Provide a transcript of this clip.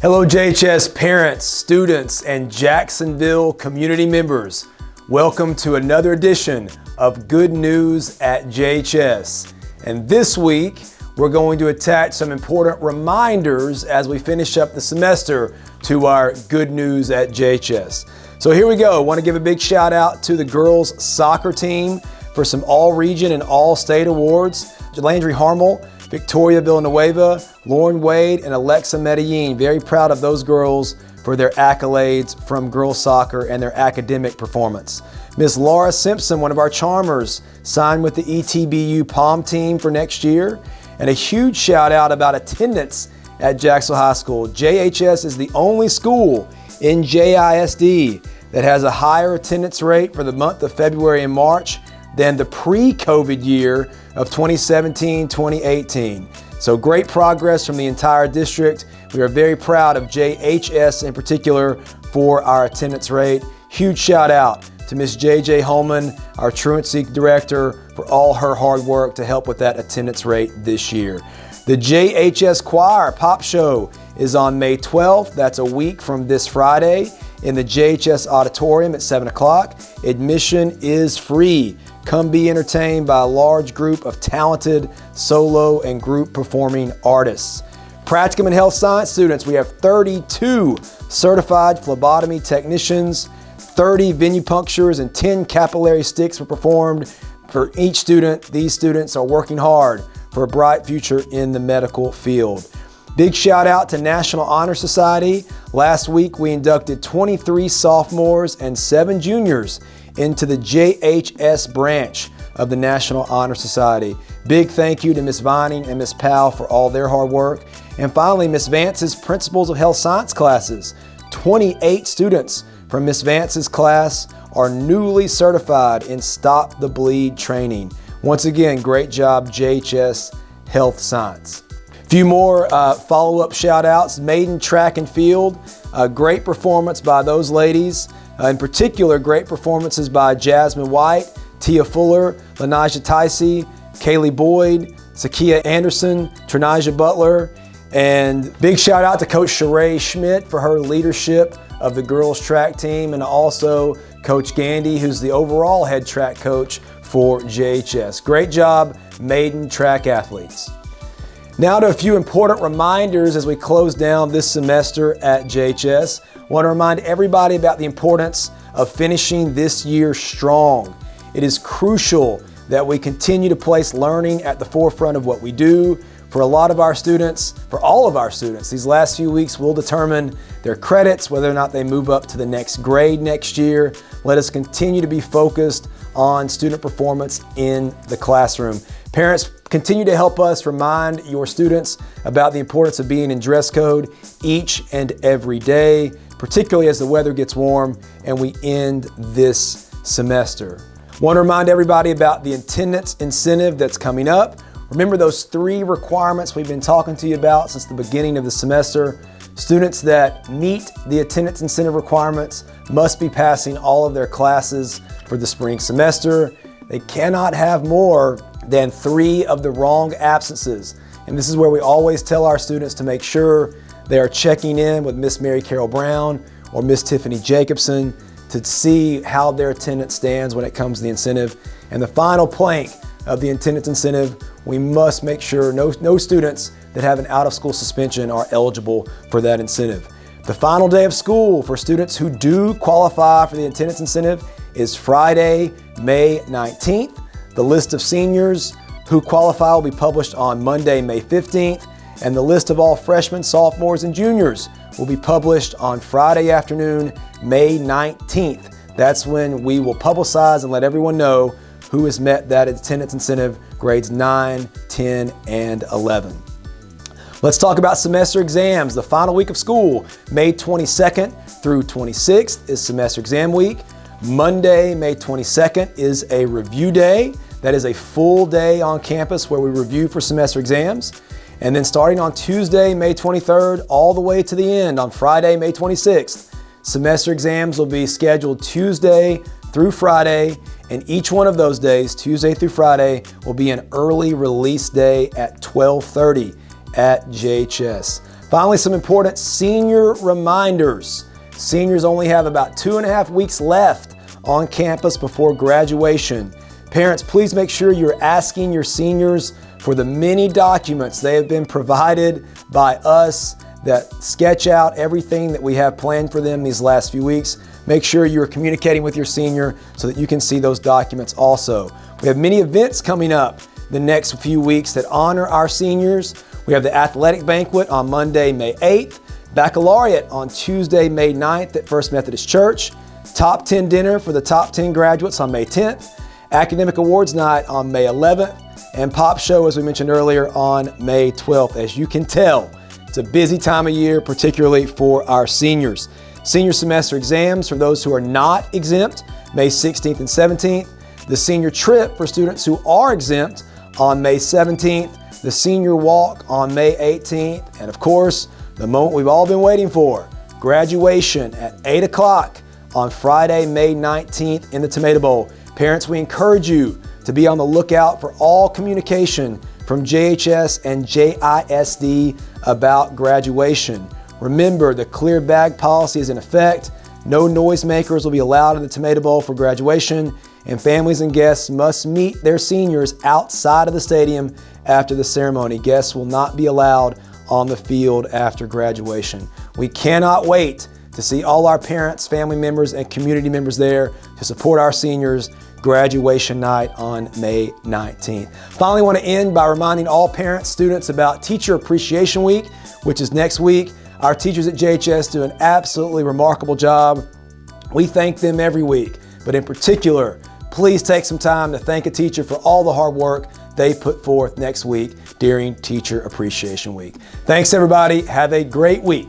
Hello JHS parents, students, and Jacksonville community members. Welcome to another edition of Good News at JHS. And this week, we're going to attach some important reminders as we finish up the semester to our Good News at JHS. So here we go. I want to give a big shout out to the girls soccer team for some all-region and all-state awards. Landry Harmel, Victoria Villanueva, Lauren Wade, and Alexa Medellin. Very proud of those girls for their accolades from girls soccer and their academic performance. Miss Laura Simpson, one of our charmers, signed with the ETBU POM team for next year. And a huge shout out about attendance at Jacksonville High School. JHS is the only school in JISD that has a higher attendance rate for the month of February and March than the pre-COVID year of 2017-2018. So great progress from the entire district. We are very proud of JHS in particular for our attendance rate. Huge shout out to Miss JJ Holman, our truancy director, for all her hard work to help with that attendance rate this year. The JHS Choir Pop Show is on May 12th. That's a week from this Friday in the JHS Auditorium at 7 o'clock. Admission is free. Come be entertained by a large group of talented solo and group performing artists. Practicum and health science students, we have 32 certified phlebotomy technicians, 30 venipunctures, and 10 capillary sticks were performed for each student. These students are working hard for a bright future in the medical field. Big shout out to National Honor Society. Last week we inducted 23 sophomores and 7 juniors into the JHS branch of the National Honor Society. Big thank you to Miss Vining and Miss Powell for all their hard work. And finally, Miss Vance's Principles of Health Science classes. 28 students from Miss Vance's class are newly certified in Stop the Bleed training. Once again, great job, JHS Health Science. Few more follow-up shout-outs. Maiden Track and Field, great performance by those ladies. In particular, great performances by Jasmine White, Tia Fuller, Lanijah Ticey, Kaylee Boyd, Sakia Anderson, Trinijah Butler, and big shout out to Coach Sheree Schmidt for her leadership of the girls track team, and also Coach Gandy, who's the overall head track coach for JHS. Great job, maiden track athletes. Now to a few important reminders as we close down this semester at JHS. I want to remind everybody about the importance of finishing this year strong. It is crucial that we continue to place learning at the forefront of what we do. For a lot of our students, for all of our students, these last few weeks will determine their credits, whether or not they move up to the next grade next year. Let us continue to be focused on student performance in the classroom. Parents, continue to help us remind your students about the importance of being in dress code each and every day, particularly as the weather gets warm and we end this semester. I want to remind everybody about the attendance incentive that's coming up. Remember those 3 requirements we've been talking to you about since the beginning of the semester. Students that meet the attendance incentive requirements must be passing all of their classes for the spring semester. They cannot have more than 3 of the wrong absences. And this is where we always tell our students to make sure they are checking in with Miss Mary Carol Brown or Miss Tiffany Jacobson to see how their attendance stands when it comes to the incentive. And the final plank of the attendance incentive, we must make sure no students that have an out-of-school suspension are eligible for that incentive. The final day of school for students who do qualify for the attendance incentive is Friday, May 19th. The list of seniors who qualify will be published on Monday, May 15th, and the list of all freshmen, sophomores, and juniors will be published on Friday afternoon, May 19th. That's when we will publicize and let everyone know who has met that attendance incentive, grades 9, 10, and 11. Let's talk about semester exams. The final week of school, May 22nd through 26th is semester exam week. Monday, May 22nd is a review day. That is a full day on campus where we review for semester exams. And then starting on Tuesday, May 23rd, all the way to the end on Friday, May 26th, semester exams will be scheduled Tuesday through Friday, and each one of those days, Tuesday through Friday, will be an early release day at 12:30 at JHS. Finally, some important senior reminders. Seniors only have about 2.5 weeks left on campus before graduation. Parents, please make sure you're asking your seniors for the many documents they have been provided by us that sketch out everything that we have planned for them these last few weeks. Make sure you're communicating with your senior so that you can see those documents also. We have many events coming up the next few weeks that honor our seniors. We have the athletic banquet on Monday, May 8th, baccalaureate on Tuesday, May 9th at First Methodist Church, top 10 dinner for the top 10 graduates on May 10th, academic awards night on May 11th, and pop show, as we mentioned earlier, on May 12th. As you can tell, it's a busy time of year, particularly for our seniors. Senior semester exams for those who are not exempt, May 16th and 17th. The senior trip for students who are exempt on May 17th. The senior walk on May 18th. And of course, the moment we've all been waiting for, graduation at 8 o'clock on Friday, May 19th in the Tomato Bowl. Parents, we encourage you to be on the lookout for all communication from JHS and JISD about graduation. Remember, the clear bag policy is in effect. No noisemakers will be allowed in the Tomato Bowl for graduation, and families and guests must meet their seniors outside of the stadium after the ceremony. Guests will not be allowed on the field after graduation. We cannot wait to see all our parents, family members, and community members there to support our seniors graduation night on May 19th. Finally, I want to end by reminding all parents, students about Teacher Appreciation Week, which is next week. Our teachers at JHS do an absolutely remarkable job. We thank them every week, but in particular, please take some time to thank a teacher for all the hard work they put forth next week during Teacher Appreciation Week. Thanks, everybody. Have a great week.